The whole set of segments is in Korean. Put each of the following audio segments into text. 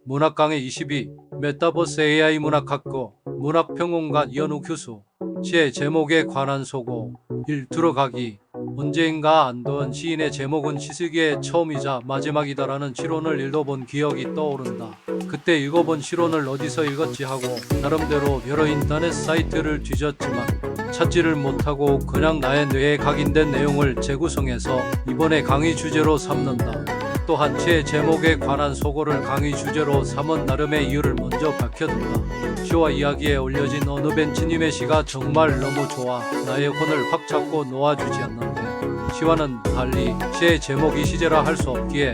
문학강의 22, 메타버스 AI 문학학교 문학평론가 이현우 교수. 시의 제목에 관한 소고. 1. 들어가기. 언제인가 안도한 시인의 제목은 시쓰기의 처음이자 마지막이다라는 시론을 읽어본 기억이 떠오른다. 그때 읽어본 시론을 어디서 읽었지 하고 나름대로 여러 인터넷 사이트를 뒤졌지만 찾지를 못하고 그냥 나의 뇌에 각인된 내용을 재구성해서 이번에 강의 주제로 삼는다. 또한 시의 제목에 관한 소고를 강의 주제로 삼은 나름의 이유를 먼저 밝혀둔다. 시와 이야기에 올려진 어느 벤치님의 시가 정말 너무 좋아 나의 혼을 확 잡고 놓아주지 않는데, 시와는 달리 시의 제목이 시제라 할 수 없기에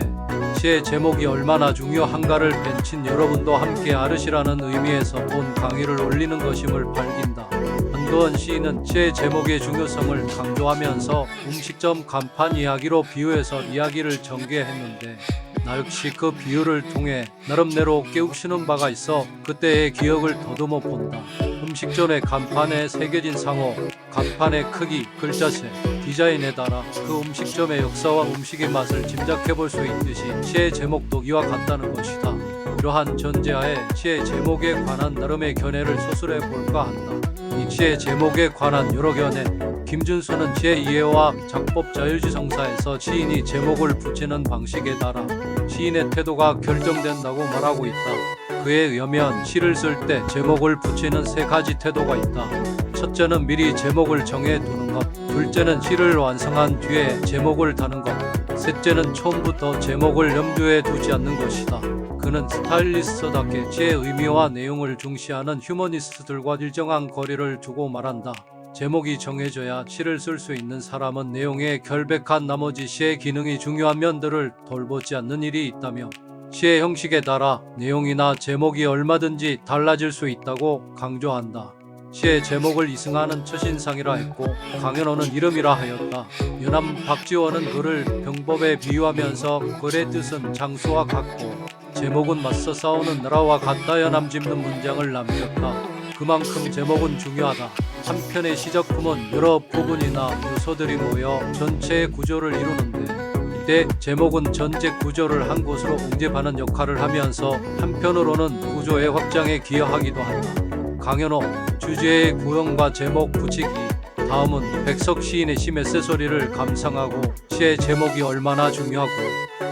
시의 제목이 얼마나 중요한가를 벤친 여러분도 함께 알으시라는 의미에서 본 강의를 올리는 것임을 밝힌다. 안도한 시인은 시의 제목의 중요성을 강조하면서 음식점 간판 이야기로 비유해서 이야기를 전개했는데, 나 역시 그 비유를 통해 나름대로 깨우치는 바가 있어 그때의 기억을 더듬어 본다. 음식점의 간판에 새겨진 상호, 간판의 크기, 글자체, 디자인에 따라 그 음식점의 역사와 음식의 맛을 짐작해 볼 수 있듯이 시의 제목도 이와 같다는 것이다. 이러한 전제하에 시의 제목에 관한 나름의 견해를 서술해 볼까 한다. 이 시의 제목에 관한 여러 견해. 김준수는 시의 이해와 작법 자유지성사에서 시인이 제목을 붙이는 방식에 따라 시인의 태도가 결정된다고 말하고 있다. 그에 의하면 시를 쓸 때 제목을 붙이는 세 가지 태도가 있다. 첫째는 미리 제목을 정해 두는 것, 둘째는 시를 완성한 뒤에 제목을 다는 것, 셋째는 처음부터 제목을 염두에 두지 않는 것이다. 그는 스타일리스트답게 시의 의미와 내용을 중시하는 휴머니스트들과 일정한 거리를 두고 말한다. 제목이 정해져야 시를 쓸 수 있는 사람은 내용에 결백한 나머지 시의 기능이 중요한 면들을 돌보지 않는 일이 있다며, 시의 형식에 따라 내용이나 제목이 얼마든지 달라질 수 있다고 강조한다. 시의 제목을 이승하는 첫인상이라 했고 강현호는 이름이라 하였다. 연암 박지원은 그를 병법에 비유하면서 글의 뜻은 장수와 같고 제목은 맞서 싸우는 나라와 같다 연암 짚는 문장을 남겼다. 그만큼 제목은 중요하다. 한편의 시작품은 여러 부분이나 요소들이 모여 전체의 구조를 이루는데, 이때 제목은 전체 구조를 한 곳으로 봉집하는 역할을 하면서 한편으로는 구조의 확장에 기여하기도 한다. 강현호, 주제의 구형과 제목 붙이기. 다음은 백석 시인의 시 메시소리를 감상하고 시의 제목이 얼마나 중요하고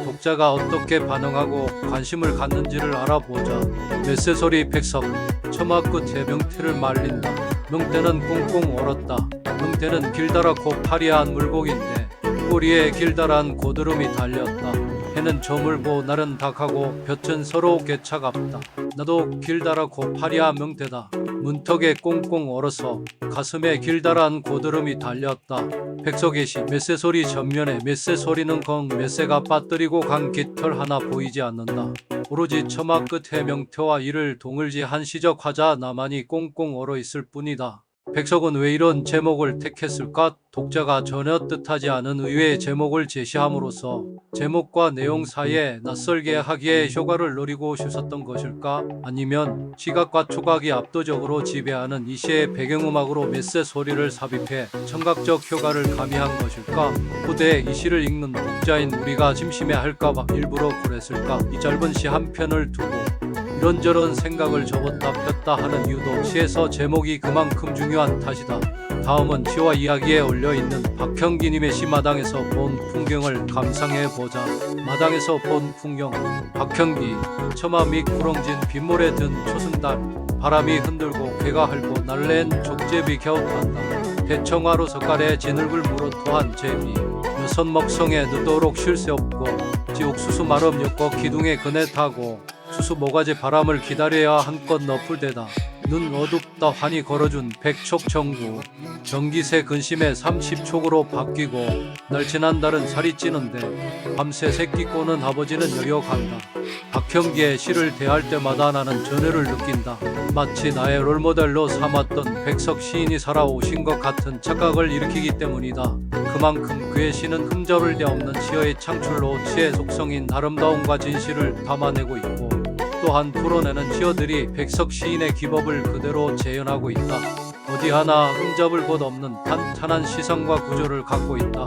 독자가 어떻게 반응하고 관심을 갖는지를 알아보자. 메시소리 백석. 처마 끝에 명태를 말린다. 명태는 꽁꽁 얼었다. 명태는 길다랗고 파리한 물고기인데 꼬리에 길다란 고드름이 달렸다. 해는 저물고 날은 닭하고 볕은 서러우게 차갑다. 나도 길다랗고 파리한 명태다. 문턱에 꽁꽁 얼어서 가슴에 길다란 고드름이 달렸다. 백석의 시 메세소리 전면에 메세소리는 건 메세가 빠뜨리고 간 깃털 하나 보이지 않는다. 오로지 처마 끝에 명태와 이를 동을지한 시적 화자 나만이 꽁꽁 얼어 있을 뿐이다. 백석은 왜 이런 제목을 택했을까? 독자가 전혀 뜻하지 않은 의외의 제목을 제시함으로써 제목과 내용 사이에 낯설게 하기에 효과를 노리고 싶었던 것일까? 아니면 시각과 초각이 압도적으로 지배하는 이 시의 배경음악으로 메세 소리를 삽입해 청각적 효과를 가미한 것일까? 후대에 이 시를 읽는 독자인 우리가 심심해할까봐 일부러 그랬을까? 이 짧은 시 한 편을 두고 이런저런 생각을 접었다 폈다 하는 이유도 시에서 제목이 그만큼 중요한 탓이다. 다음은 시와 이야기에 올려있는 박형기님의 시 마당에서 본 풍경을 감상해보자. 마당에서 본 풍경. 박형기. 처마 밑 구렁진 빗물에 든 초승달. 바람이 흔들고 개가 핥고 날랜 족제비 갸웃한다. 대청화로 석가래 지늘굴 무로 토한 제비. 여섯 먹성에 늦도록 쉴 새 없고 지옥수수 마름 엮어 기둥에 그네 타고 수수 모가지 바람을 기다려야 한껏 너풀대다. 눈 어둡다 환히 걸어준 백촉청구. 전기세 근심에 30촉으로 바뀌고 날씬한 달은 살이 찌는데 밤새 새끼 꼬는 아버지는 여여간다. 박형기의 시를 대할 때마다 나는 전율을 느낀다. 마치 나의 롤모델로 삼았던 백석 시인이 살아오신 것 같은 착각을 일으키기 때문이다. 그만큼 그의 시는 흠잡을 데 없는 시의 창출로 시의 속성인 아름다움과 진실을 담아내고 있고, 또한 풀어내는 시어들이 백석 시인의 기법을 그대로 재현하고 있다. 어디 하나 흠잡을 곳 없는 탄탄한 시선과 구조를 갖고 있다.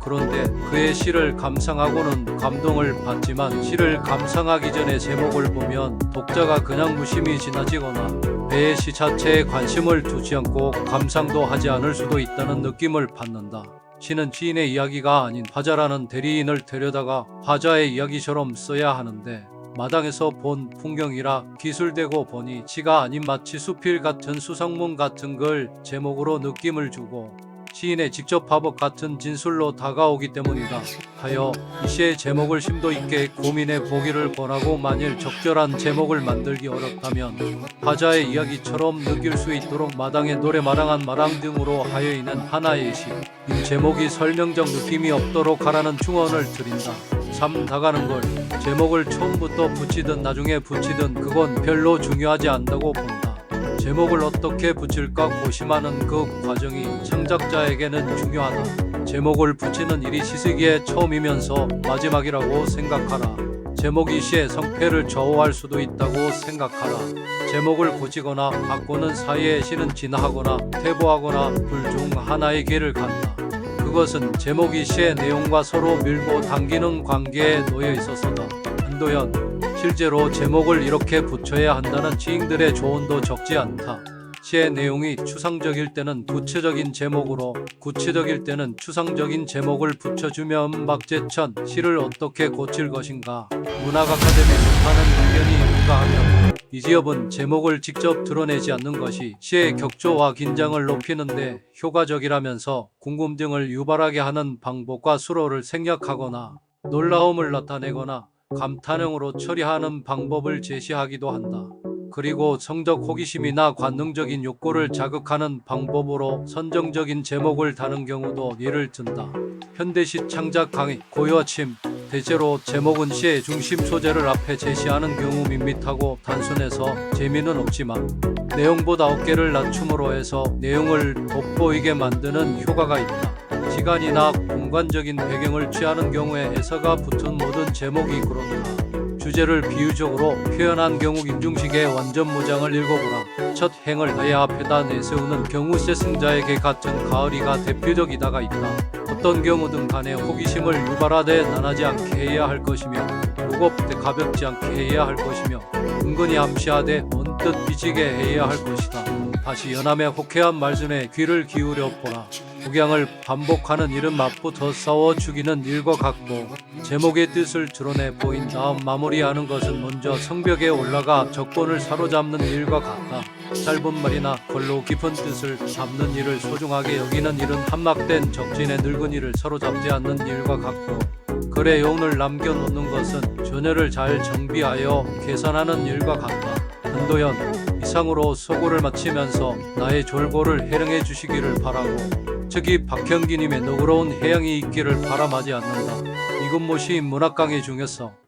그런데 그의 시를 감상하고는 감동을 받지만 시를 감상하기 전에 제목을 보면 독자가 그냥 무심히 지나치거나 배의 시 자체에 관심을 두지 않고 감상도 하지 않을 수도 있다는 느낌을 받는다. 시는 시인의 이야기가 아닌 화자라는 대리인을 데려다가 화자의 이야기처럼 써야 하는데 마당에서 본 풍경이라 기술되고 보니 시가 아닌 마치 수필 같은 수상문 같은 걸 제목으로 느낌을 주고 시인의 직접 화법 같은 진술로 다가오기 때문이다 하여 이 시의 제목을 심도 있게 고민해 보기를 권하고 만일 적절한 제목을 만들기 어렵다면 화자의 이야기처럼 느낄 수 있도록 마당에 노래마당한 마당 등으로 하여 있는 하나의 시 이 제목이 설명적 느낌이 없도록 하라는 충언을 드린다. 다가는 걸 제목을 처음부터 붙이든 나중에 붙이든 그건 별로 중요하지 않다고 본다. 제목을 어떻게 붙일까 고심하는 그 과정이 창작자에게는 중요하다. 제목을 붙이는 일이 시쓰기의 처음이면서 마지막이라고 생각하라. 제목이 시의 성패를 좌우할 수도 있다고 생각하라. 제목을 고치거나 바꾸는 사이에 시는 진화하거나 퇴보하거나 둘 중 하나의 길을 간다. 그것은 제목이 시의 내용과 서로 밀고 당기는 관계에 놓여 있어서다. 한도연, 실제로 제목을 이렇게 붙여야 한다는 지인들의 조언도 적지 않다. 시의 내용이 추상적일 때는 구체적인 제목으로, 구체적일 때는 추상적인 제목을 붙여주면 박재천, 시를 어떻게 고칠 것인가? 문학 아카데미 좋다는 의견이 누가하면 이지엽은 제목을 직접 드러내지 않는 것이 시의 격조와 긴장을 높이는데 효과적이라면서 궁금증을 유발하게 하는 방법과 수로를 생략하거나 놀라움을 나타내거나 감탄형으로 처리하는 방법을 제시하기도 한다. 그리고 성적 호기심이나 관능적인 욕구를 자극하는 방법으로 선정적인 제목을 다는 경우도 예를 든다. 현대시 창작 강의, 고여침, 대체로 제목은 시의 중심 소재를 앞에 제시하는 경우 밋밋하고 단순해서 재미는 없지만 내용보다 어깨를 낮춤으로 해서 내용을 돋보이게 만드는 효과가 있다. 시간이나 공간적인 배경을 취하는 경우에 해서가 붙은 모든 제목이 그렇다. 주제를 비유적으로 표현한 경우 임중식의 완전 무장을 읽어보라. 첫 행을 나의 앞에다 내세우는 경우 세승자에게 같은 가을이가 대표적이다가 있다. 어떤 경우든 간에 호기심을 유발하되 난하지 않게 해야 할 것이며 무겁되 가볍지 않게 해야 할 것이며 은근히 암시하되 언뜻 삐지게 해야 할 것이다. 다시 연암의 호쾌한 말씀에 귀를 기울여 보라. 복양을 반복하는 일은 맛부터 싸워 죽이는 일과 같고 제목의 뜻을 드러내 보인 다음 마무리하는 것은 먼저 성벽에 올라가 적본을 사로잡는 일과 같다. 짧은 말이나 걸로 깊은 뜻을 잡는 일을 소중하게 여기는 일은 함락된 적진의 늙은이를 사로잡지 않는 일과 같고 글에 용을 남겨놓는 것은 전열을 잘 정비하여 계산하는 일과 같다. 한도연, 이상으로 서고를 마치면서 나의 졸고를 해령해 주시기를 바라고 즉위 박형기님의 너그러운 해양이 있기를 바람하지 않는다. 이근모 시인 문학 강의 중에서